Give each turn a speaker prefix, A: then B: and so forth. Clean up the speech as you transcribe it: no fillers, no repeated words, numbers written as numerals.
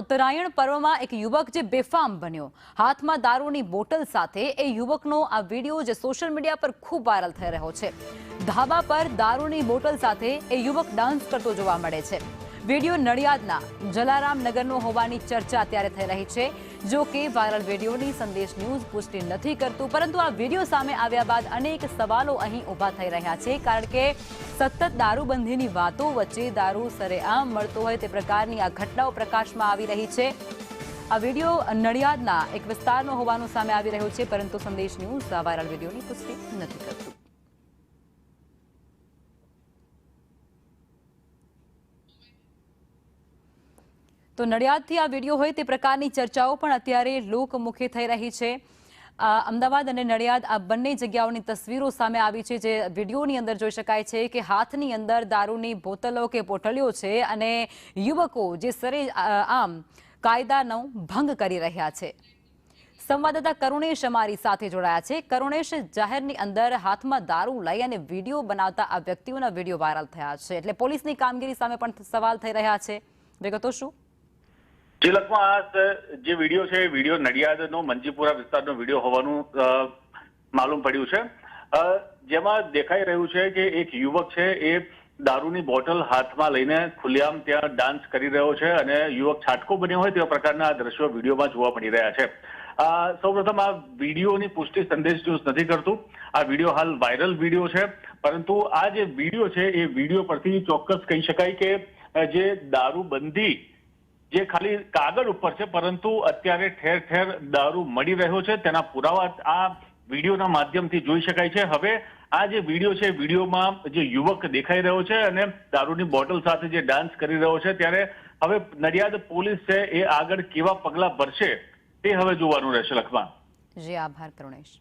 A: ઉત્તરાયણ પર્વમાં એક યુવક જે બેફામ બન્યો, હાથમાં દારૂની બોટલ સાથે એ યુવકનો આ વિડીયો જે સોશિયલ મીડિયા પર ખૂબ વાયરલ થઈ રહ્યો છે। ધાબા પર દારૂની બોટલ સાથે એ યુવક ડાન્સ કરતો જોવા મળે છે। વિડીયો નડિયાદના જલારામ નગરનો હોવાની ચર્ચા અત્યારે થઈ રહી છે। જો કે વાયરલ વિડીયોની સંદેશ ન્યૂઝ પુષ્ટિ નથી કરતું, પરંતુ આ વિડીયો સામે આવ્યા બાદ અનેક સવાલો અહીં ઊભા થઈ રહ્યા છે, કારણ કે સતત દારૂબંધીની વાતો વચ્ચે દારૂ સરેઆમ મળતો હોય તે પ્રકારની આ ઘટનાઓ પ્રકાશમાં આવી રહી છે। આ વિડીયો નડિયાદના એક વિસ્તારનો હોવાનું સામે આવી રહ્યું છે, પરંતુ સંદેશ ન્યૂઝ આ વાયરલ વિડીયોની પુષ્ટિ નથી કરતું। તો નડિયાદથી આ વિડીયો હોય તે પ્રકારની ચર્ચાઓ પણ અત્યારે લોકમુખે થઈ રહી છે। અમદાવાદ અને નડિયાદ આ બંને જગ્યાઓની તસવીરો સામે આવી છે, જે વિડીયોની અંદર જોઈ શકાય છે કે હાથની અંદર દારૂની બોતલો કે પોટલીઓ છે અને યુવકો જે સરેઆમ કાયદાનો ભંગ કરી રહ્યા છે। સંવાદદાતા કરુણેશ અમારી સાથે જોડાયા છે। કરુણેશ, જાહેરની અંદર હાથમાં દારૂ લઈ અને વિડીયો બનાવતા આ વ્યક્તિઓના વિડીયો વાયરલ થયા છે, એટલે પોલીસની કામગીરી સામે પણ સવાલ થઈ રહ્યા છે, વિગતો શું?
B: તિલકમાં આ જે વિડીયો છે એ વિડીયો નડિયાદનો મંજીપુરા વિસ્તારનો વિડીયો હોવાનું માલુમ પડ્યું છે, જેમાં દેખાઈ રહ્યું છે કે એક યુવક છે એ દારૂની બોટલ હાથમાં લઈને ખુલ્લેઆમ ત્યાં ડાન્સ કરી રહ્યો છે અને યુવક છાટકો બન્યો હોય તેવા પ્રકારના દ્રશ્યો વિડીયોમાં જોવા મળી રહ્યા છે। સૌપ્રથમ આ વિડીયોની પુષ્ટિ સંદેશ ન્યૂઝ નથી કરતું। આ વિડીયો હાલ વાયરલ વિડીયો છે, પરંતુ આ જે વિડીયો છે એ વિડીયો પરથી ચોક્કસ કહી શકાય કે જે દારૂબંધી જે ખાલી કાગળ ઉપર છે, પરંતુ અત્યારે ઠેર ઠેર દારૂ મળી રહ્યો છે તેના પુરાવા આ વિડીયોના માધ્યમથી જોઈ શકાય છે। હવે આ જે વિડીયો છે, વિડીયોમાં જે યુવક દેખાઈ રહ્યો છે અને દારૂની બોટલ સાથે જે ડાન્સ કરી રહ્યો છે, ત્યારે હવે નડિયાદ પોલીસ છે એ આગળ કેવા પગલા ભરશે તે હવે જોવાનું રહેશે। લખમાં
A: જી, આભાર કરુણેશ।